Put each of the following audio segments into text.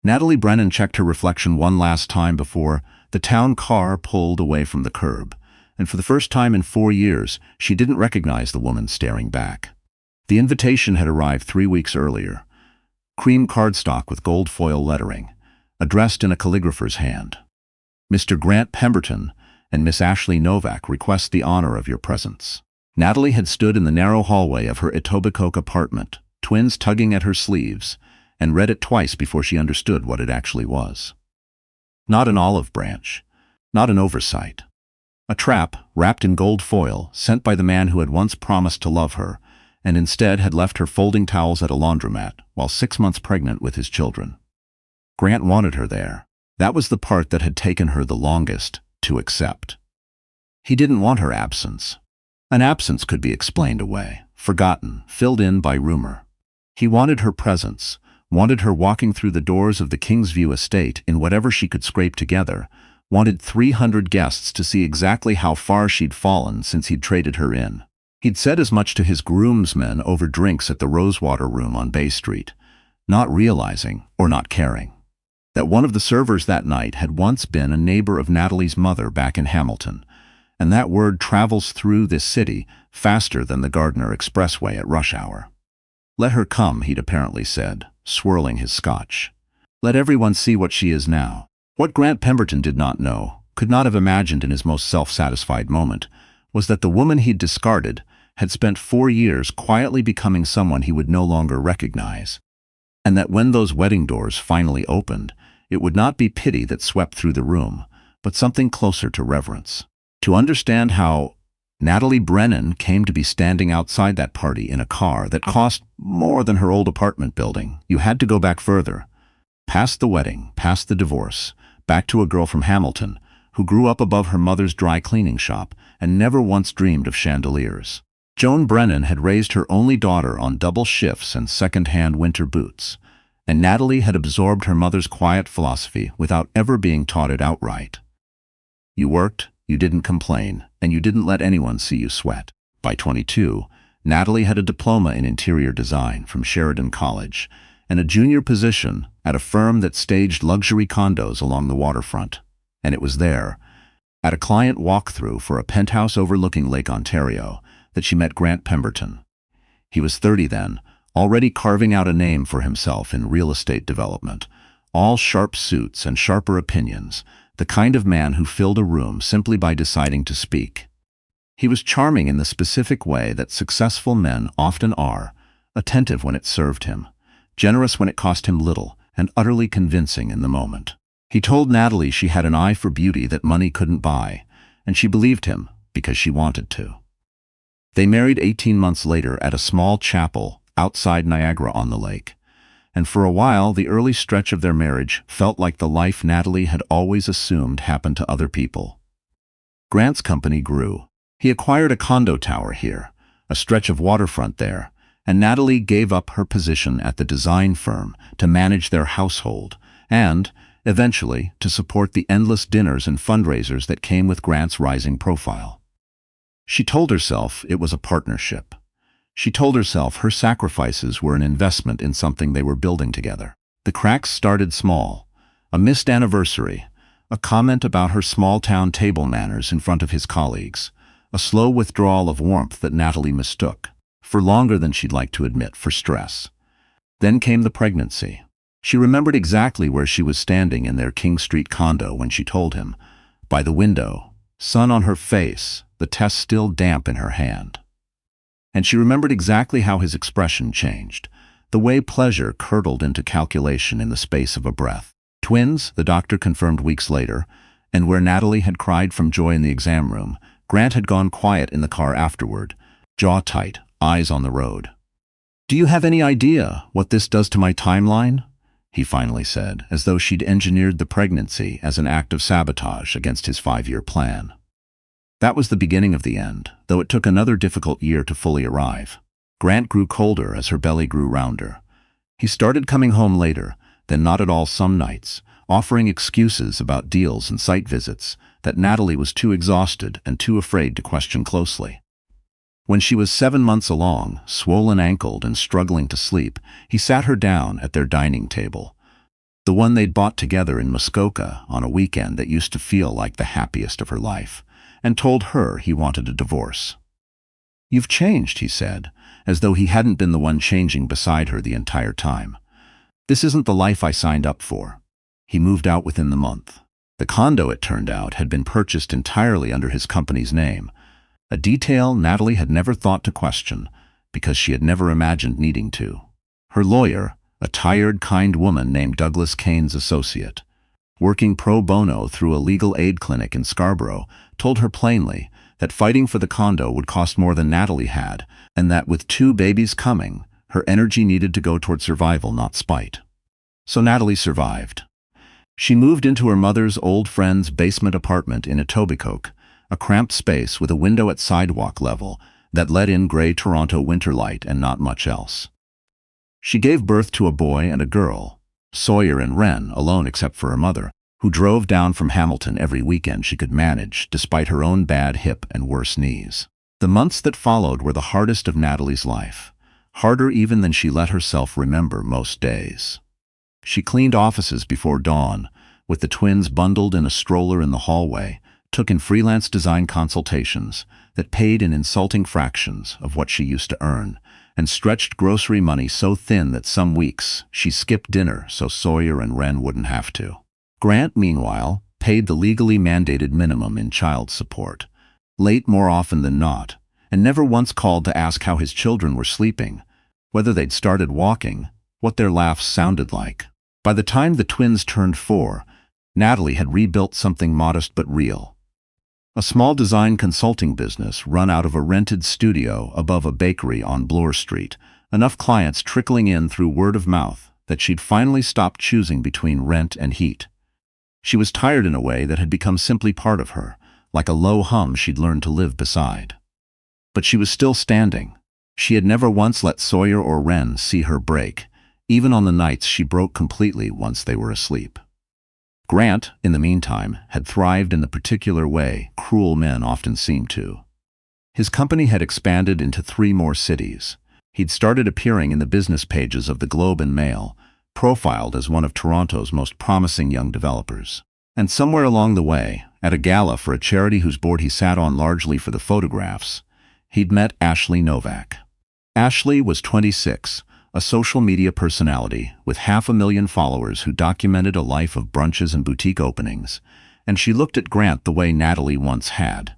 Natalie Brennan checked her reflection one last time before the town car pulled away from the curb, and for the first time in 4 years, she didn't recognize the woman staring back. The invitation had arrived 3 weeks earlier. Cream cardstock with gold foil lettering, addressed in a calligrapher's hand. Mr. Grant Pemberton and Miss Ashley Novak request the honor of your presence. Natalie had stood in the narrow hallway of her Etobicoke apartment, twins tugging at her sleeves, and read it twice before she understood what it actually was. Not an olive branch, not an oversight. A trap, wrapped in gold foil, sent by the man who had once promised to love her, and instead had left her folding towels at a laundromat while 6 months pregnant with his children. Grant wanted her there. That was the part that had taken her the longest to accept. He didn't want her absence. An absence could be explained away, forgotten, filled in by rumor. He wanted her presence, wanted her walking through the doors of the Kingsview estate in whatever she could scrape together, wanted 300 guests to see exactly how far she'd fallen since he'd traded her in. He'd said as much to his groomsmen over drinks at the Rosewater Room on Bay Street, not realizing, or not caring, that one of the servers that night had once been a neighbor of Natalie's mother back in Hamilton, and that word travels through this city faster than the Gardner Expressway at rush hour. Let her come, he'd apparently said, swirling his scotch. Let everyone see what she is now. What Grant Pemberton did not know, could not have imagined in his most self-satisfied moment, was that the woman he'd discarded had spent 4 years quietly becoming someone he would no longer recognize, and that when those wedding doors finally opened, it would not be pity that swept through the room, but something closer to reverence. To understand how Natalie Brennan came to be standing outside that party in a car that cost more than her old apartment building, you had to go back further, past the wedding, past the divorce, back to a girl from Hamilton who grew up above her mother's dry cleaning shop and never once dreamed of chandeliers. Joan Brennan had raised her only daughter on double shifts and second-hand winter boots, and Natalie had absorbed her mother's quiet philosophy without ever being taught it outright. You worked, you didn't complain, and you didn't let anyone see you sweat. By 22, Natalie had a diploma in interior design from Sheridan College and a junior position at a firm that staged luxury condos along the waterfront. And it was there, at a client walkthrough for a penthouse overlooking Lake Ontario, that she met Grant Pemberton. He was 30 then, already carving out a name for himself in real estate development, all sharp suits and sharper opinions, the kind of man who filled a room simply by deciding to speak. He was charming in the specific way that successful men often are, attentive when it served him, generous when it cost him little, and utterly convincing in the moment. He told Natalie she had an eye for beauty that money couldn't buy, and she believed him because she wanted to. They married 18 months later at a small chapel outside Niagara-on-the-Lake, and for a while the early stretch of their marriage felt like the life Natalie had always assumed happened to other people. Grant's company grew. He acquired a condo tower here, a stretch of waterfront there, and Natalie gave up her position at the design firm to manage their household and, eventually, to support the endless dinners and fundraisers that came with Grant's rising profile. She told herself it was a partnership. She told herself her sacrifices were an investment in something they were building together. The cracks started small. A missed anniversary, a comment about her small-town table manners in front of his colleagues, a slow withdrawal of warmth that Natalie mistook, for longer than she'd like to admit, for stress. Then came the pregnancy. She remembered exactly where she was standing in their King Street condo when she told him, by the window, sun on her face, the test still damp in her hand. And she remembered exactly how his expression changed, the way pleasure curdled into calculation in the space of a breath. Twins, the doctor confirmed weeks later, and where Natalie had cried from joy in the exam room, Grant had gone quiet in the car afterward, jaw tight, eyes on the road. "Do you have any idea what this does to my timeline?" he finally said, as though she'd engineered the pregnancy as an act of sabotage against his 5-year plan. That was the beginning of the end, though it took another difficult year to fully arrive. Grant grew colder as her belly grew rounder. He started coming home later, then not at all some nights, offering excuses about deals and site visits that Natalie was too exhausted and too afraid to question closely. When she was 7 months along, swollen-ankled and struggling to sleep, he sat her down at their dining table. the one they'd bought together in Muskoka on a weekend that used to feel like the happiest of her life, and told her he wanted a divorce. "You've changed," he said, as though he hadn't been the one changing beside her the entire time. "This isn't the life I signed up for." He moved out within the month. The condo, it turned out, had been purchased entirely under his company's name, a detail Natalie had never thought to question because she had never imagined needing to. Her lawyer, a tired, kind woman named Douglas Kane's associate, working pro bono through a legal aid clinic in Scarborough, told her plainly that fighting for the condo would cost more than Natalie had, and that with 2 babies coming, her energy needed to go toward survival, not spite. So Natalie survived. She moved into her mother's old friend's basement apartment in Etobicoke, a cramped space with a window at sidewalk level that let in gray Toronto winter light and not much else. She gave birth to a boy and a girl, Sawyer and Wren, alone except for her mother, who drove down from Hamilton every weekend she could manage despite her own bad hip and worse knees. The months that followed were the hardest of Natalie's life, harder even than she let herself remember most days. She cleaned offices before dawn, with the twins bundled in a stroller in the hallway, took in freelance design consultations that paid in insulting fractions of what she used to earn, and stretched grocery money so thin that some weeks she skipped dinner so Sawyer and Wren wouldn't have to. Grant, meanwhile, paid the legally mandated minimum in child support, late more often than not, and never once called to ask how his children were sleeping, whether they'd started walking, what their laughs sounded like. By the time the twins turned 4, Natalie had rebuilt something modest but real. A small design consulting business run out of a rented studio above a bakery on Bloor Street, enough clients trickling in through word of mouth that she'd finally stopped choosing between rent and heat. She was tired in a way that had become simply part of her, like a low hum she'd learned to live beside. But she was still standing. She had never once let Sawyer or Wren see her break, even on the nights she broke completely once they were asleep. Grant, in the meantime, had thrived in the particular way cruel men often seem to. His company had expanded into 3 more cities. He'd started appearing in the business pages of the Globe and Mail, profiled as one of Toronto's most promising young developers. And somewhere along the way, at a gala for a charity whose board he sat on largely for the photographs, he'd met Ashley Novak. Ashley was 26, a social media personality with 500,000 followers who documented a life of brunches and boutique openings, and she looked at Grant the way Natalie once had,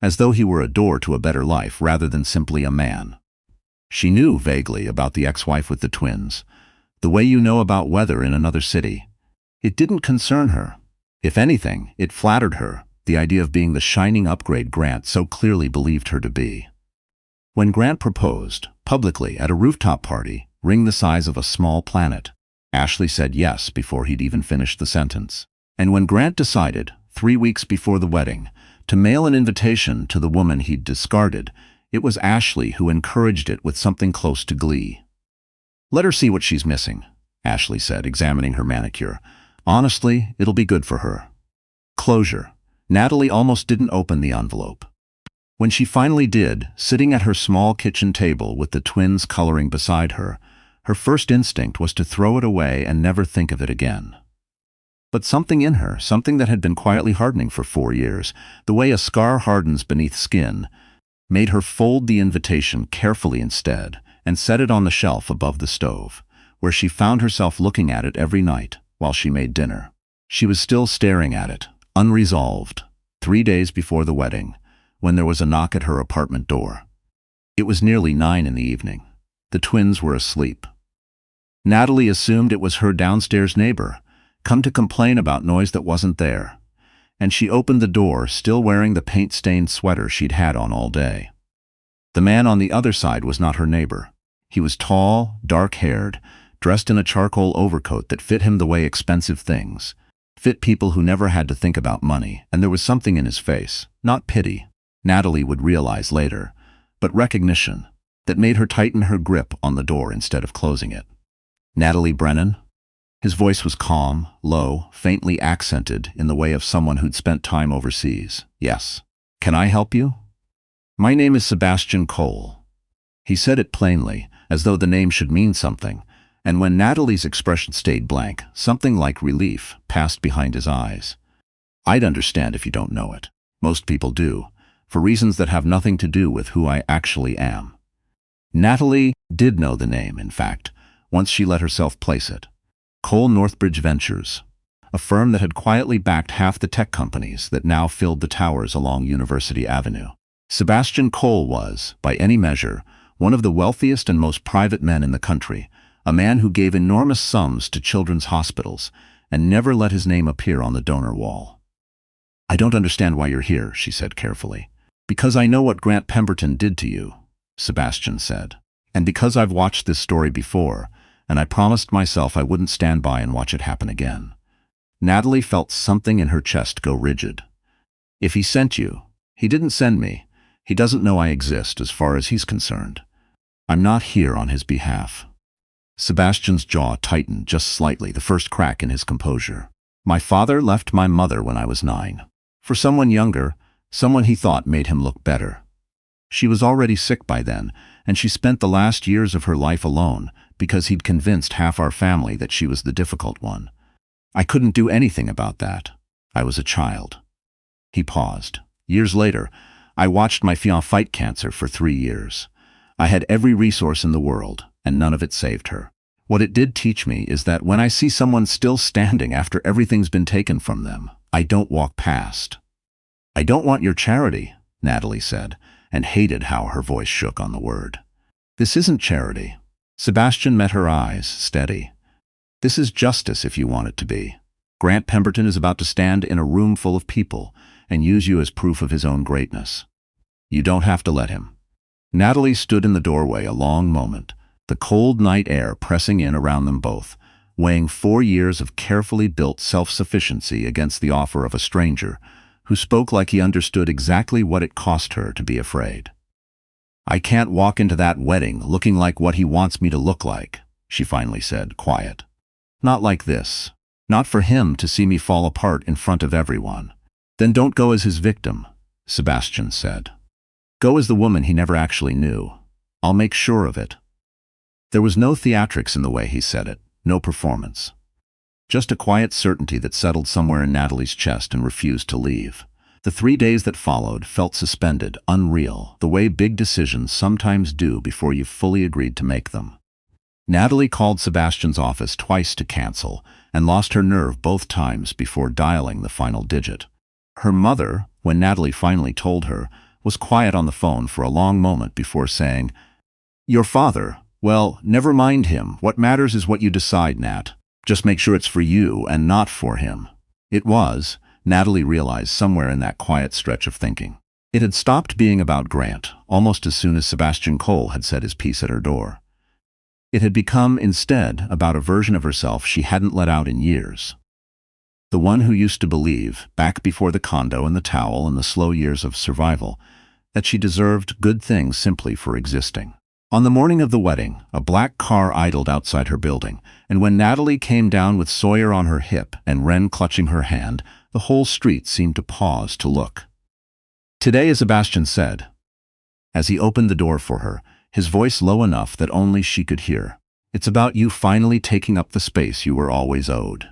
as though he were a door to a better life rather than simply a man. She knew vaguely about the ex-wife with the twins, the way you know about weather in another city. It didn't concern her. If anything, it flattered her, the idea of being the shining upgrade Grant so clearly believed her to be. When Grant proposed, publicly at a rooftop party, ring the size of a small planet, Ashley said yes before he'd even finished the sentence. And when Grant decided, 3 weeks before the wedding, to mail an invitation to the woman he'd discarded, it was Ashley who encouraged it with something close to glee. "Let her see what she's missing," Ashley said, examining her manicure. "Honestly, it'll be good for her." Closure. Natalie almost didn't open the envelope. When she finally did, sitting at her small kitchen table with the twins coloring beside her, her first instinct was to throw it away and never think of it again. But something in her, something that had been quietly hardening for 4 years, the way a scar hardens beneath skin, made her fold the invitation carefully instead and set it on the shelf above the stove, where she found herself looking at it every night while she made dinner. She was still staring at it, unresolved, 3 days before the wedding, when there was a knock at her apartment door. It was nearly 9 in the evening. The twins were asleep. Natalie assumed it was her downstairs neighbor, come to complain about noise that wasn't there, and she opened the door, still wearing the paint-stained sweater she'd had on all day. The man on the other side was not her neighbor. He was tall, dark-haired, dressed in a charcoal overcoat that fit him the way expensive things fit people who never had to think about money, and there was something in his face, not pity, Natalie would realize later, but recognition, that made her tighten her grip on the door instead of closing it. "Natalie Brennan?" His voice was calm, low, faintly accented in the way of someone who'd spent time overseas. "Yes. Can I help you?" "My name is Sebastian Cole." He said it plainly, as though the name should mean something, And when Natalie's expression stayed blank, something like relief passed behind his eyes. I'd understand if you don't know it. Most people do, for reasons that have nothing to do with who I actually am. Natalie did know the name, in fact, once she let herself place it. Cole Northbridge Ventures, a firm that had quietly backed half the tech companies that now filled the towers along University Avenue. Sebastian Cole was, by any measure, one of the wealthiest and most private men in the country, a man who gave enormous sums to children's hospitals and never let his name appear on the donor wall. I don't understand why you're here, she said carefully. Because I know what Grant Pemberton did to you, Sebastian said. And because I've watched this story before, and I promised myself I wouldn't stand by and watch it happen again. Natalie felt something in her chest go rigid. If he sent you, he didn't send me. He doesn't know I exist as far as he's concerned. I'm not here on his behalf. Sebastian's jaw tightened just slightly, the first crack in his composure. My father left my mother when I was 9. For someone younger, someone he thought made him look better. She was already sick by then, and she spent the last years of her life alone because he'd convinced half our family that she was the difficult one. I couldn't do anything about that. I was a child. He paused. Years later, I watched my fiancée fight cancer for 3 years. I had every resource in the world, and none of it saved her. What it did teach me is that when I see someone still standing after everything's been taken from them, I don't walk past. I don't want your charity, Natalie said, and hated how her voice shook on the word. This isn't charity. Sebastian met her eyes, steady. This is justice if you want it to be. Grant Pemberton is about to stand in a room full of people and use you as proof of his own greatness. You don't have to let him. Natalie stood in the doorway a long moment, the cold night air pressing in around them both, weighing 4 years of carefully built self-sufficiency against the offer of a stranger who spoke like he understood exactly what it cost her to be afraid. I can't walk into that wedding looking like what he wants me to look like, she finally said, quiet. Not like this. Not for him to see me fall apart in front of everyone. Then don't go as his victim, Sebastian said. Go as the woman he never actually knew. I'll make sure of it. There was no theatrics in the way he said it, no performance. Just a quiet certainty that settled somewhere in Natalie's chest and refused to leave. The 3 days that followed felt suspended, unreal, the way big decisions sometimes do before you've fully agreed to make them. Natalie called Sebastian's office twice to cancel and lost her nerve both times before dialing the final digit. Her mother, when Natalie finally told her, was quiet on the phone for a long moment before saying, Your father, well, never mind him. What matters is what you decide, Nat. Just make sure it's for you and not for him. It was, Natalie realized somewhere in that quiet stretch of thinking. It had stopped being about Grant almost as soon as Sebastian Cole had said his piece at her door. It had become, instead, about a version of herself she hadn't let out in years. The one who used to believe, back before the condo and the towel and the slow years of survival, that she deserved good things simply for existing. On the morning of the wedding, a black car idled outside her building, and when Natalie came down with Sawyer on her hip and Wren clutching her hand, the whole street seemed to pause to look. Today, as Sebastian said, as he opened the door for her, his voice low enough that only she could hear, it's about you finally taking up the space you were always owed.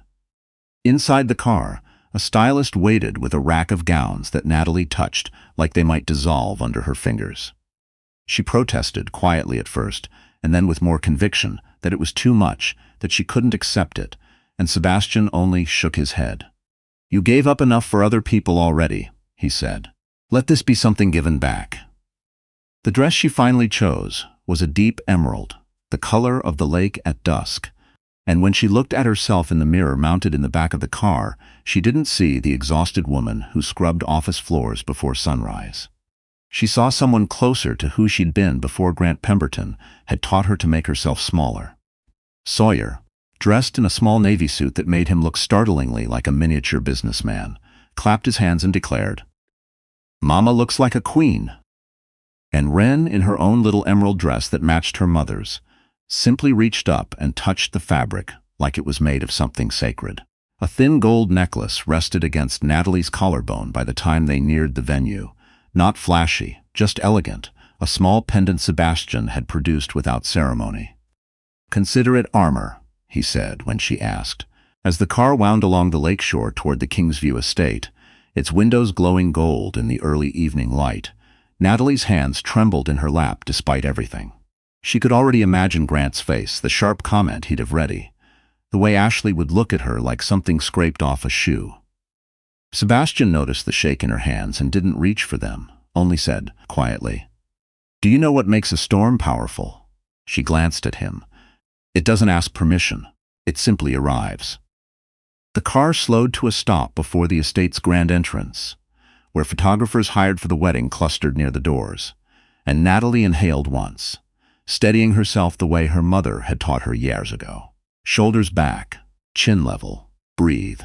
Inside the car, a stylist waited with a rack of gowns that Natalie touched like they might dissolve under her fingers. She protested quietly at first, and then with more conviction that it was too much, that she couldn't accept it, and Sebastian only shook his head. You gave up enough for other people already, he said. Let this be something given back. The dress she finally chose was a deep emerald, the color of the lake at dusk, and when she looked at herself in the mirror mounted in the back of the car, she didn't see the exhausted woman who scrubbed office floors before sunrise. She saw someone closer to who she'd been before Grant Pemberton had taught her to make herself smaller. Sawyer, dressed in a small navy suit that made him look startlingly like a miniature businessman, clapped his hands and declared, Mama looks like a queen. And Wren, in her own little emerald dress that matched her mother's, simply reached up and touched the fabric like it was made of something sacred. A thin gold necklace rested against Natalie's collarbone by the time they neared the venue. Not flashy, just elegant, a small pendant Sebastian had produced without ceremony. "Consider it armor," he said when she asked. As the car wound along the lakeshore toward the Kingsview estate, its windows glowing gold in the early evening light, Natalie's hands trembled in her lap despite everything. She could already imagine Grant's face, the sharp comment he'd have ready, the way Ashley would look at her like something scraped off a shoe. Sebastian noticed the shake in her hands and didn't reach for them, only said, quietly, "Do you know what makes a storm powerful?" She glanced at him. "It doesn't ask permission. It simply arrives." The car slowed to a stop before the estate's grand entrance, where photographers hired for the wedding clustered near the doors, and Natalie inhaled once, steadying herself the way her mother had taught her years ago. Shoulders back, chin level, breathe.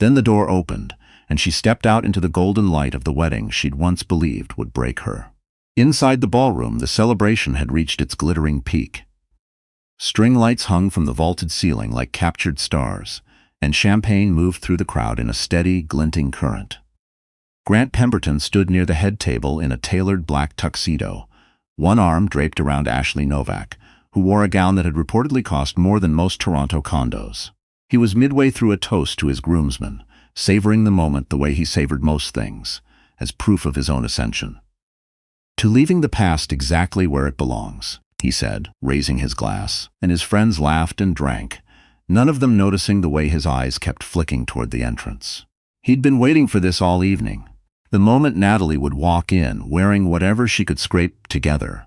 Then the door opened, and she stepped out into the golden light of the wedding she'd once believed would break her. Inside the ballroom, the celebration had reached its glittering peak. String lights hung from the vaulted ceiling like captured stars, and champagne moved through the crowd in a steady, glinting current. Grant Pemberton stood near the head table in a tailored black tuxedo, one arm draped around Ashley Novak, who wore a gown that had reportedly cost more than most Toronto condos. He was midway through a toast to his groomsmen, savoring the moment the way he savored most things, as proof of his own ascension. "To leaving the past exactly where it belongs," he said, raising his glass, and his friends laughed and drank, none of them noticing the way his eyes kept flicking toward the entrance. He'd been waiting for this all evening. The moment Natalie would walk in, wearing whatever she could scrape together,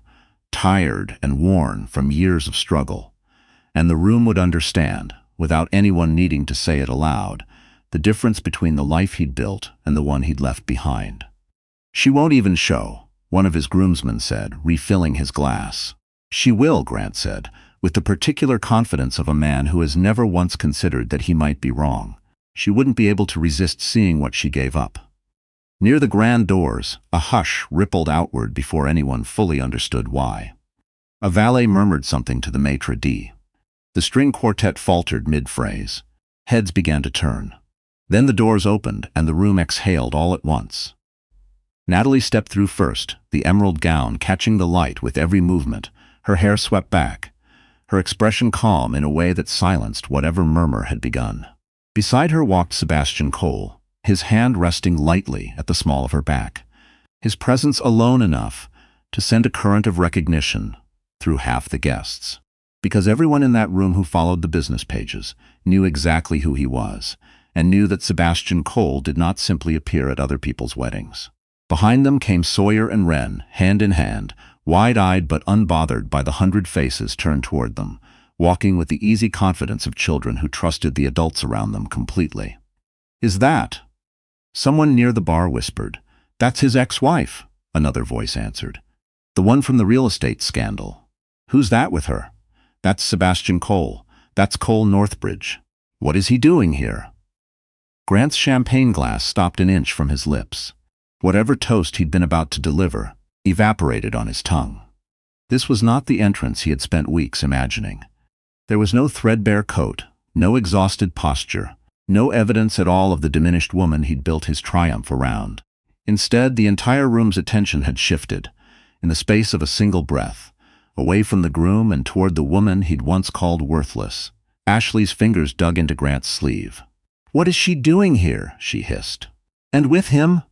tired and worn from years of struggle, and the room would understand, without anyone needing to say it aloud, the difference between the life he'd built and the one he'd left behind. "She won't even show," one of his groomsmen said, refilling his glass. "She will," Grant said, with the particular confidence of a man who has never once considered that he might be wrong. She wouldn't be able to resist seeing what she gave up. Near the grand doors, a hush rippled outward before anyone fully understood why. A valet murmured something to the maitre d'. The string quartet faltered mid-phrase. Heads began to turn. Then the doors opened and the room exhaled all at once. Natalie stepped through first, the emerald gown catching the light with every movement, her hair swept back, her expression calm in a way that silenced whatever murmur had begun. Beside her walked Sebastian Cole, his hand resting lightly at the small of her back, his presence alone enough to send a current of recognition through half the guests. Because everyone in that room who followed the business pages knew exactly who he was, and knew that Sebastian Cole did not simply appear at other people's weddings. Behind them came Sawyer and Wren, hand in hand, wide-eyed but unbothered by the 100 faces turned toward them, walking with the easy confidence of children who trusted the adults around them completely. "Is that?" Someone near the bar whispered. "That's his ex-wife," another voice answered. "The one from the real estate scandal." "Who's that with her?" "That's Sebastian Cole. That's Cole Northbridge." "What is he doing here?" Grant's champagne glass stopped an inch from his lips. Whatever toast he'd been about to deliver evaporated on his tongue. This was not the entrance he had spent weeks imagining. There was no threadbare coat, no exhausted posture, no evidence at all of the diminished woman he'd built his triumph around. Instead, the entire room's attention had shifted, in the space of a single breath, away from the groom and toward the woman he'd once called worthless. Ashley's fingers dug into Grant's sleeve. "What is she doing here?" she hissed. "And with him?"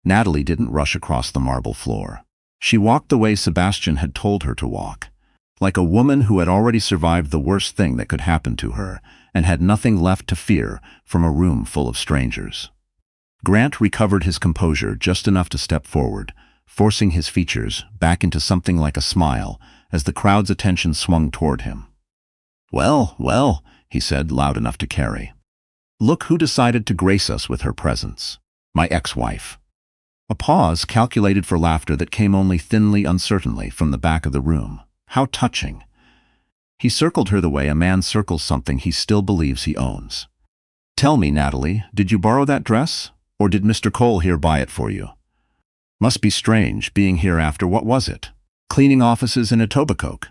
Natalie didn't rush across the marble floor. She walked the way Sebastian had told her to walk, like a woman who had already survived the worst thing that could happen to her and had nothing left to fear from a room full of strangers. Grant recovered his composure just enough to step forward, forcing his features back into something like a smile as the crowd's attention swung toward him. "Well, well," he said, loud enough to carry. "Look who decided to grace us with her presence. My ex-wife." A pause calculated for laughter that came only thinly, uncertainly from the back of the room. How touching. He circled her the way a man circles something he still believes he owns. "Tell me, Natalie, did you borrow that dress? Or did Mr. Cole here buy it for you? Must be strange, being here after what was it? Cleaning offices in Etobicoke."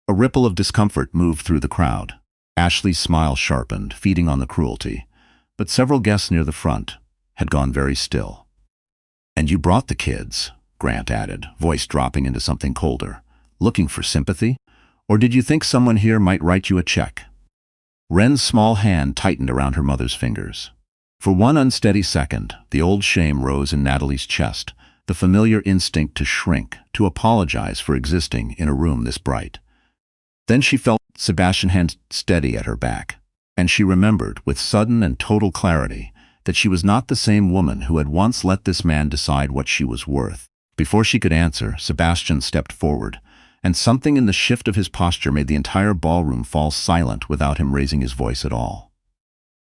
A ripple of discomfort moved through the crowd. Ashley's smile sharpened, feeding on the cruelty, but several guests near the front had gone very still. "And you brought the kids," Grant added, voice dropping into something colder. "Looking for sympathy? Or did you think someone here might write you a check? Wren's small hand tightened around her mother's fingers. For one unsteady second, the old shame rose in Natalie's chest, the familiar instinct to shrink, to apologize for existing in a room this bright. Then she felt Sebastian's hand steady at her back, and she remembered, with sudden and total clarity, that she was not the same woman who had once let this man decide what she was worth. Before she could answer, Sebastian stepped forward, and something in the shift of his posture made the entire ballroom fall silent without him raising his voice at all.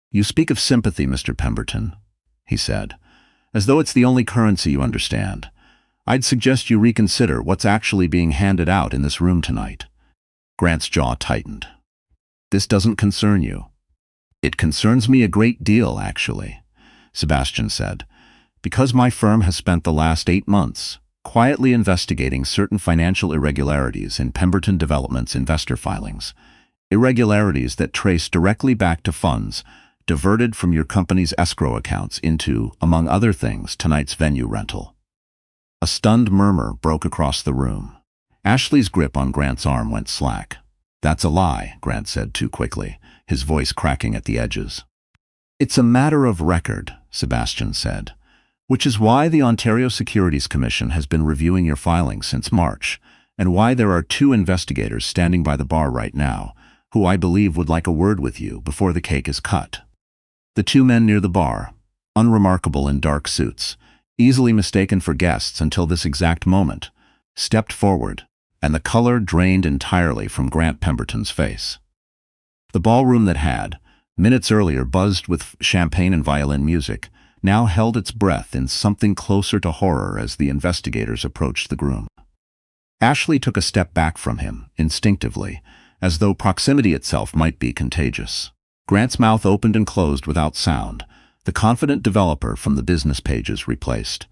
"You speak of sympathy, Mr. Pemberton," he said, "as though it's the only currency you understand. I'd suggest you reconsider what's actually being handed out in this room tonight." Grant's jaw tightened. "This doesn't concern you." "It concerns me a great deal, actually," Sebastian said, "because my firm has spent the last 8 months quietly investigating certain financial irregularities in Pemberton Development's investor filings, irregularities that trace directly back to funds diverted from your company's escrow accounts into, among other things, tonight's venue rental." A stunned murmur broke across the room. Ashley's grip on Grant's arm went slack. "That's a lie," Grant said too quickly, his voice cracking at the edges. "It's a matter of record," Sebastian said, "which is why the Ontario Securities Commission has been reviewing your filings since March, and why there are 2 investigators standing by the bar right now, who I believe would like a word with you before the cake is cut." The 2 men near the bar, unremarkable in dark suits, easily mistaken for guests until this exact moment, stepped forward, and the color drained entirely from Grant Pemberton's face. The ballroom that had, minutes earlier, buzzed with champagne and violin music, now held its breath in something closer to horror as the investigators approached the groom. Ashley took a step back from him, instinctively, as though proximity itself might be contagious. Grant's mouth opened and closed without sound, the confident developer from the business pages replaced.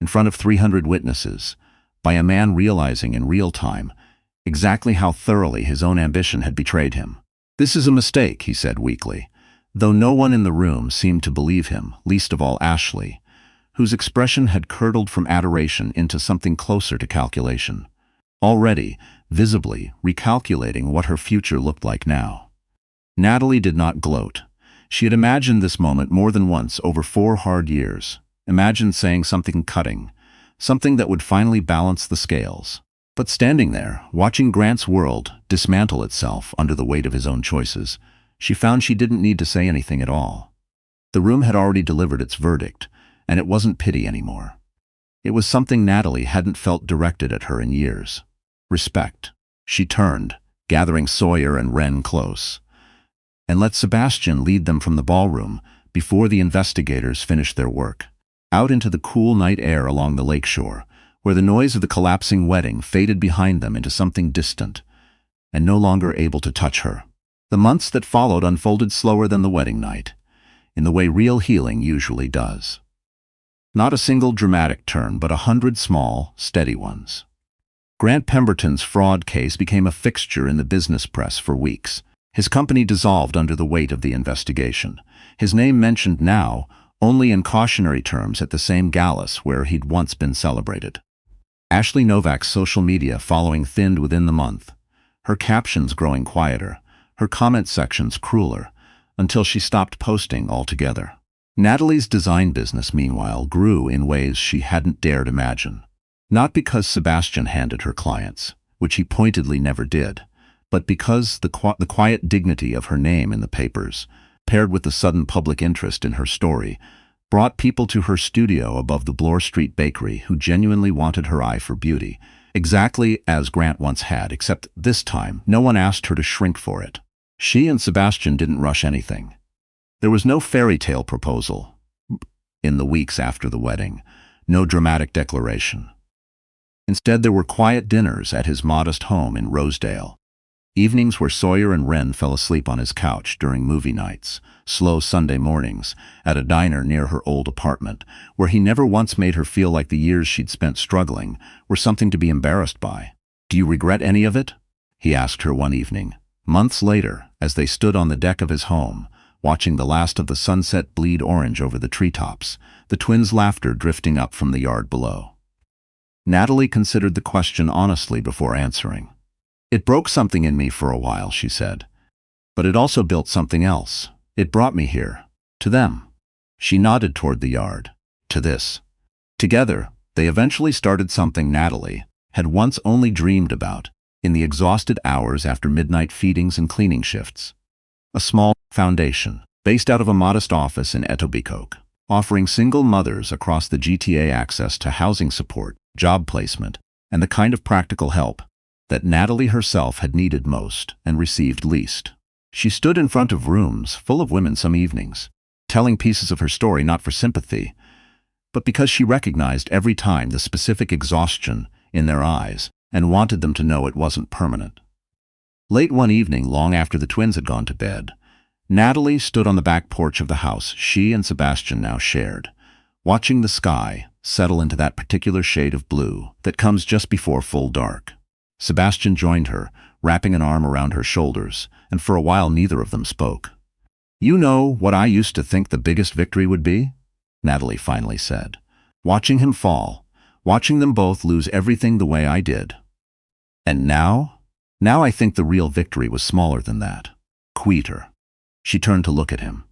In front of 300 witnesses, by a man realizing in real time exactly how thoroughly his own ambition had betrayed him. "This is a mistake," he said weakly, though no one in the room seemed to believe him, least of all Ashley, whose expression had curdled from adoration into something closer to calculation, already, visibly, recalculating what her future looked like now. Natalie did not gloat. She had imagined this moment more than once over 4 hard years, imagined saying something cutting, something that would finally balance the scales. But standing there, watching Grant's world dismantle itself under the weight of his own choices, she found she didn't need to say anything at all. The room had already delivered its verdict, and it wasn't pity anymore. It was something Natalie hadn't felt directed at her in years. Respect. She turned, gathering Sawyer and Wren close, and let Sebastian lead them from the ballroom before the investigators finished their work, out into the cool night air along the lakeshore, where the noise of the collapsing wedding faded behind them into something distant, and no longer able to touch her. The months that followed unfolded slower than the wedding night, in the way real healing usually does. Not a single dramatic turn, but 100 small, steady ones. Grant Pemberton's fraud case became a fixture in the business press for weeks. His company dissolved under the weight of the investigation, his name mentioned now only in cautionary terms at the same galas where he'd once been celebrated. Ashley Novak's social media following thinned within the month, her captions growing quieter, her comment sections crueler, until she stopped posting altogether. Natalie's design business, meanwhile, grew in ways she hadn't dared imagine. Not because Sebastian handed her clients, which he pointedly never did, but because the quiet dignity of her name in the papers, paired with the sudden public interest in her story, brought people to her studio above the Bloor Street bakery who genuinely wanted her eye for beauty, exactly as Grant once had, except this time no one asked her to shrink for it. She and Sebastian didn't rush anything. There was no fairy tale proposal in the weeks after the wedding, no dramatic declaration. Instead, there were quiet dinners at his modest home in Rosedale, evenings where Sawyer and Wren fell asleep on his couch during movie nights, slow Sunday mornings at a diner near her old apartment, where he never once made her feel like the years she'd spent struggling were something to be embarrassed by. "Do you regret any of it?" he asked her one evening, months later, as they stood on the deck of his home, watching the last of the sunset bleed orange over the treetops, the twins' laughter drifting up from the yard below. Natalie considered the question honestly before answering. It broke something in me for a while, she said. But it also built something else. It brought me here. To them. She nodded toward the yard. To this. Together, they eventually started something Natalie had once only dreamed about in the exhausted hours after midnight feedings and cleaning shifts. A small foundation, based out of a modest office in Etobicoke, offering single mothers across the GTA access to housing support, job placement, and the kind of practical help that Natalie herself had needed most and received least. She stood in front of rooms full of women some evenings, telling pieces of her story not for sympathy, but because she recognized every time the specific exhaustion in their eyes and wanted them to know it wasn't permanent. Late one evening, long after the twins had gone to bed, Natalie stood on the back porch of the house she and Sebastian now shared, watching the sky settle into that particular shade of blue that comes just before full dark. Sebastian joined her, wrapping an arm around her shoulders, and for a while neither of them spoke. "You know what I used to think the biggest victory would be?" Natalie finally said. "Watching him fall, watching them both lose everything the way I did. And now I think the real victory was smaller than that. Quieter." She turned to look at him.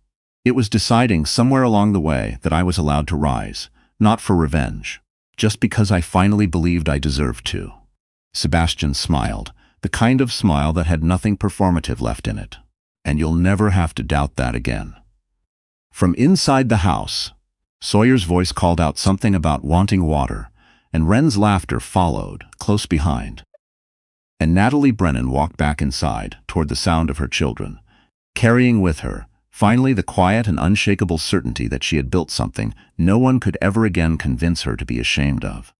"It was deciding somewhere along the way that I was allowed to rise, not for revenge, just because I finally believed I deserved to." Sebastian smiled, the kind of smile that had nothing performative left in it. "And you'll never have to doubt that again." From inside the house, Sawyer's voice called out something about wanting water, and Wren's laughter followed, close behind. And Natalie Brennan walked back inside, toward the sound of her children, carrying with her, finally, the quiet and unshakable certainty that she had built something no one could ever again convince her to be ashamed of.